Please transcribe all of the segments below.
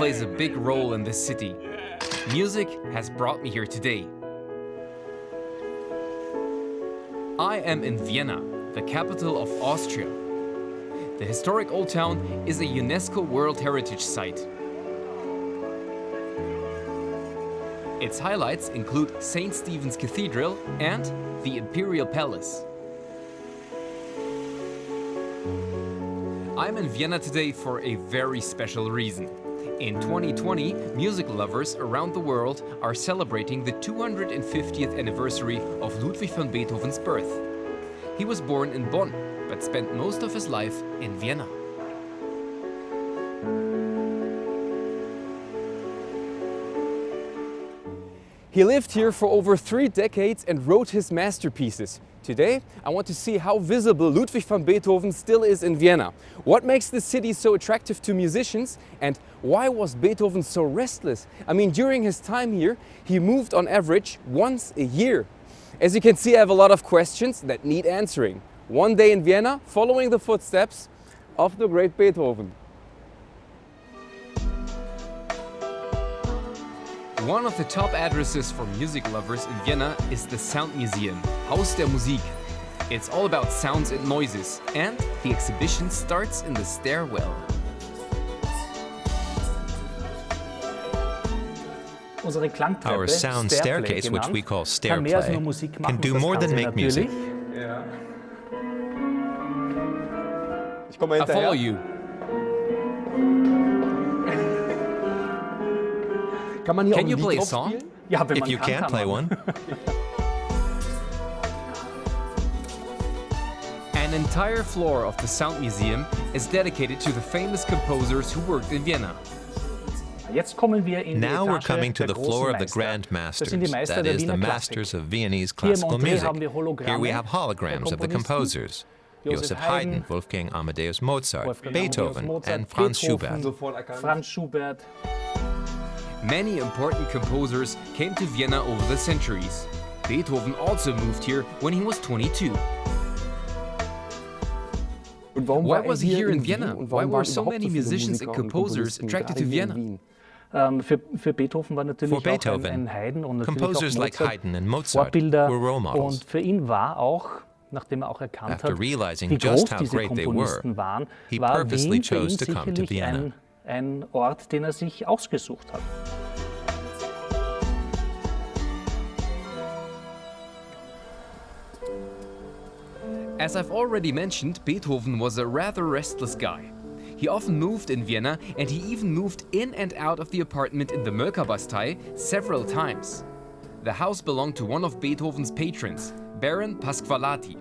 plays a big role in this city. Music has brought me here today. I am in Vienna, the capital of Austria. The historic Old Town is a UNESCO World Heritage Site. Its highlights include St. Stephen's Cathedral and the Imperial Palace. I'm in Vienna today for a very special reason. In 2020, music lovers around the world are celebrating the 250th anniversary of Ludwig van Beethoven's birth. He was born in Bonn, but spent most of his life in Vienna. He lived here for over 3 decades and wrote his masterpieces. Today, I want to see how visible Ludwig van Beethoven still is in Vienna. What makes the city so attractive to musicians, and why was Beethoven so restless? I mean, during his time here, he moved on average once a year. As you can see, I have a lot of questions that need answering. One day in Vienna, following the footsteps of the great Beethoven. One of the top addresses for music lovers in Vienna is the Sound Museum, Haus der Musik. It's all about sounds and noises, and the exhibition starts in the stairwell. Our sound staircase, which we call stair play, can do more than make music. I follow you. Can you play a song? If you can't play one. An entire floor of the Sound Museum is dedicated to the famous composers who worked in Vienna. Now we're coming to the floor of the Grand Masters, that is, the masters of Viennese classical music. Here we have holograms of the composers: Joseph Haydn, Wolfgang Amadeus Mozart, Beethoven, and Franz Schubert. Many important composers came to Vienna over the centuries. Beethoven also moved here when he was 22. Why was he here in Vienna? Why were so many musicians and composers attracted to Vienna? For Beethoven, composers like Haydn and Mozart were role models. After realizing just how great they were, he purposely chose to come to Vienna. Ein Ort, den sich ausgesucht hat. As I've already mentioned, Beethoven was a rather restless guy. He often moved in Vienna, and he even moved in and out of the apartment in the Mölkerbastei several times. The house belonged to one of Beethoven's patrons, Baron Pasqualati.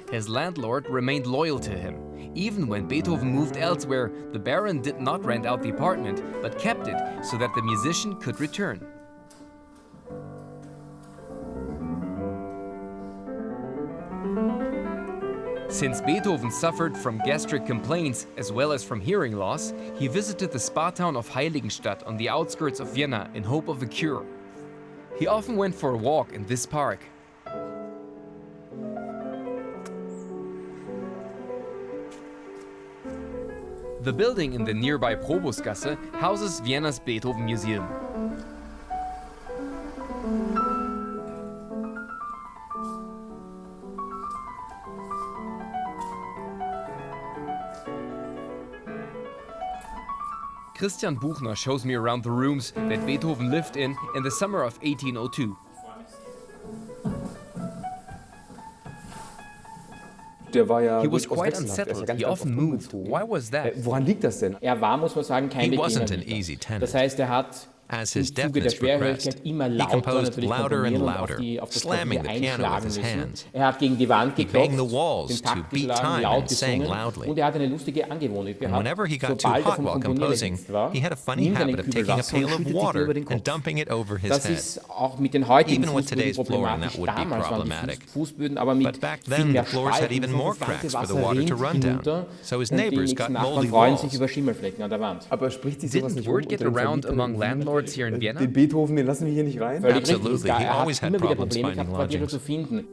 His landlord remained loyal to him. Even when Beethoven moved elsewhere, the Baron did not rent out the apartment, but kept it so that the musician could return. Since Beethoven suffered from gastric complaints as well as from hearing loss, he visited the spa town of Heiligenstadt on the outskirts of Vienna in hope of a cure. He often went for a walk in this park. The building in the nearby Probusgasse houses Vienna's Beethoven Museum. Christian Buchner shows me around the rooms that Beethoven lived in the summer of 1802. He was quite unsettled. He often moved. Why was that? Woran liegt das denn? Muss man sagen, kein He wasn't bequemer an easy Dichter. tenant. Das heißt, hat As his im Zuge der deafness progressed, Schwerhörigkeit immer he lauter composed natürlich louder and komponieren und louder, auf das slamming the Klavier piano with einschlagen his müssen. hands. Hat gegen die Wand He banged the geklopft, walls den to Takt beat geschlagen, time laut and sang gesungen loudly. und er hat eine lustige Angewohnheit And gehabt. whenever he got too Sobald hot vom while Komponieren composing, ersetzt war, he had a funny nimmt er habit einen of Kübel taking a Wasser und pail of schüttet sich water über den Kopf. and dumping it over his Das head. ist auch mit den heutigen Even with Fußböden today's flooring, that problematisch. would be Damals waren die problematic. Fußböden aber mit But back viel then, mehr the floors had Spalten, even so more das cracks for the Wasser water to rinnt run down, hinunter so his und die neighbors nächsten got Nachbarn moldy freuen sich walls. über Schimmelflecken an der Wand. Aber spricht sich sowas Didn't nicht word rum get unter den around Vermietern among in landlords here in Vienna? Den Beethoven, den lassen wir hier nicht rein? Völlig Absolutely. richtig. He Er always hat had immer wieder problems Probleme finding gehabt, Quartiere lodgings. zu finden.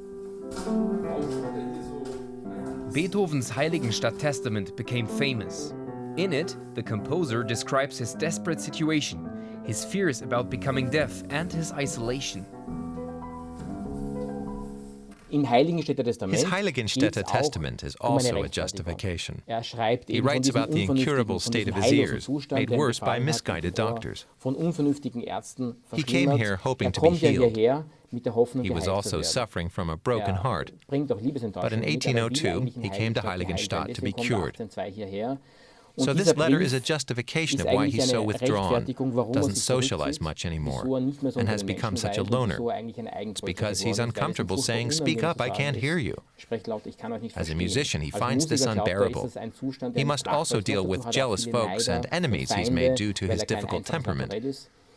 Beethoven's Heiligenstadt Testament became famous. In it, the composer describes his desperate situation, his fears about becoming deaf, and his isolation. Im Heiligenstädter His Testament Heiligenstädter Testament is also a justification. He writes about the incurable state of his ears, made worse by misguided doctors. He came here hoping to be healed. He was also suffering from a broken heart. But in 1802, he came to Heiligenstadt to be cured. So this letter is a justification of why he's so withdrawn, doesn't socialize much anymore, and has become such a loner. It's because he's uncomfortable saying, "Speak up, I can't hear you." As a musician, he finds this unbearable. He must also deal with jealous folks and enemies he's made due to his difficult temperament.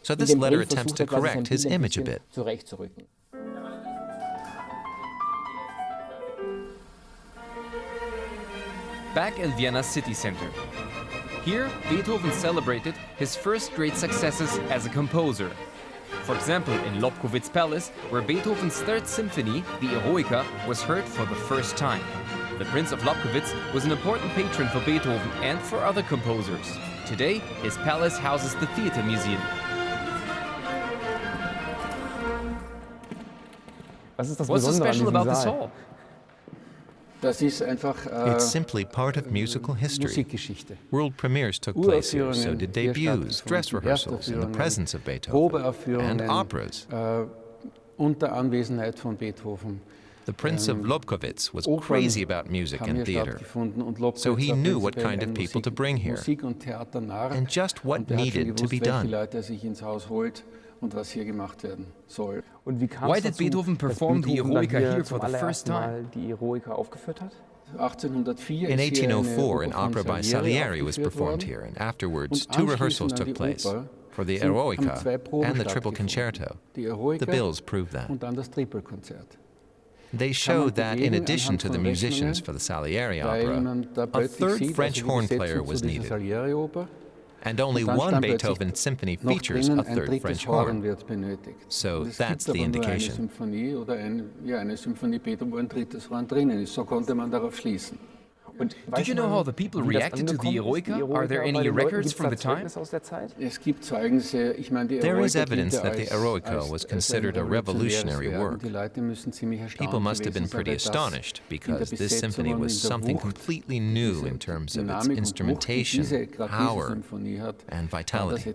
So this letter attempts to correct his image a bit. Back in Vienna's city center. Here, Beethoven celebrated his first great successes as a composer. For example, in Lobkowitz Palace, where Beethoven's Third Symphony, the Eroica, was heard for the first time. The Prince of Lobkowitz was an important patron for Beethoven and for other composers. Today, his palace houses the Theater Museum. What's so special about this hall? It's simply part of musical history. World premieres took place here, so did debuts, dress rehearsals in the presence of Beethoven, and operas. The Prince of Lobkowitz was crazy about music and theater, so he knew what kind of people to bring here, and just what needed to be done. Why did Beethoven perform the Eroica here for the first time? In 1804, an opera by Salieri was performed here, and afterwards 2 rehearsals took place for the Eroica and the Triple Concerto. The bills prove that. They show that in addition to the musicians for the Salieri opera, a third French horn player was needed. And only one Beethoven symphony features a third French horn. So that's the indication. Did you know how the people reacted to the Eroica? Are there any records from the time? There is evidence that the Eroica was considered a revolutionary work. People must have been pretty astonished, because this symphony was something completely new in terms of its instrumentation, power, and vitality.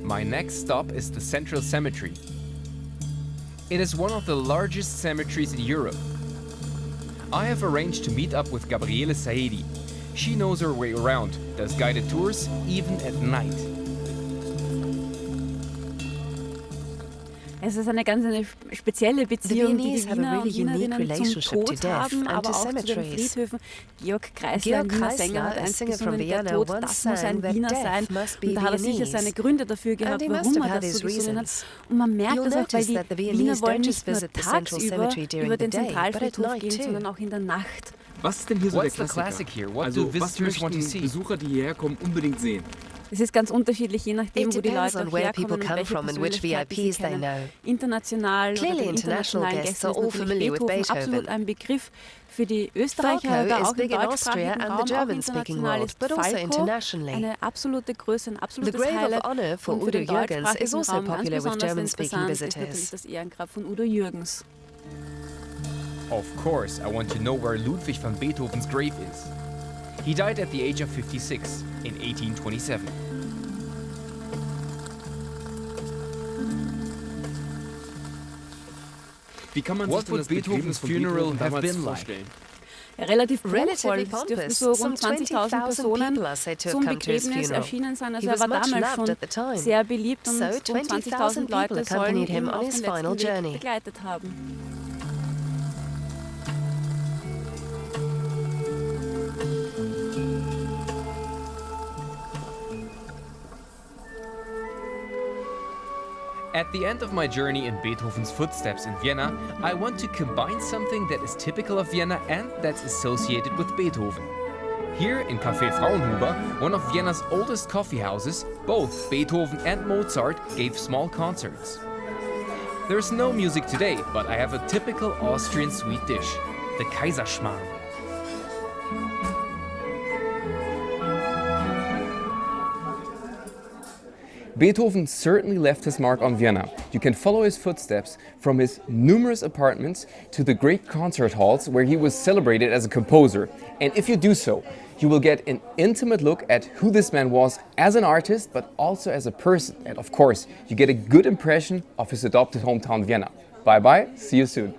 My next stop is the Central Cemetery. It is one of the largest cemeteries in Europe. I have arranged to meet up with Gabriele Saedi. She knows her way around, does guided tours, even at night. Es ist eine ganz spezielle Beziehung, die die Wiener und Wienerinnen zum Tod haben, aber auch zu den Friedhöfen. Georg Kreisler, ein Wiener Sänger, hat einst gesungen, der Tod, das muss ein Wiener sein. Und da hat er sicher seine Gründe dafür gehabt, warum er das so gesungen hat. Und man merkt das auch, weil die Wiener wollen nicht nur tagsüber über den Zentralfriedhof gehen, sondern auch in der Nacht. Was ist denn hier so der Klassiker? Also was möchten Besucher, die hierher kommen, unbedingt sehen? Es ist ganz unterschiedlich, je nachdem, wo die Leute auch herkommen und welche Persönlichkeiten sie kennen. International oder den internationalen Gästen ist natürlich Beethoven absolut ein Begriff. Für die Österreicher, da auch im deutschsprachigen Raum, auch international ist Falco eine absolute Größe, ein absolutes Highlight. Und für den deutschsprachigen Raum ganz besonders interessant ist natürlich das Ehrengrab von Udo Jürgens. Of course, I want to know where Ludwig van Beethoven's grave is. He died at the age of 56 in 1827. Wie kann man What would Beethoven's funeral have been like? Ja, relativ prunkvoll. Es dürften so rund 20.000 Personen zum Begräbnis erschienen sein. Also er war damals schon sehr beliebt und rund 20.000 Leute sollen ihn auf den letzten Weg begleitet haben. At the end of my journey in Beethoven's footsteps in Vienna, I want to combine something that is typical of Vienna and that's associated with Beethoven. Here in Café Fraunhuber, one of Vienna's oldest coffee houses, both Beethoven and Mozart gave small concerts. There's no music today, but I have a typical Austrian sweet dish. the Kaiserschmarrn. Beethoven certainly left his mark on Vienna. You can follow his footsteps from his numerous apartments to the great concert halls where he was celebrated as a composer. And if you do so, you will get an intimate look at who this man was as an artist, but also as a person. And of course, you get a good impression of his adopted hometown Vienna. Bye bye, see you soon.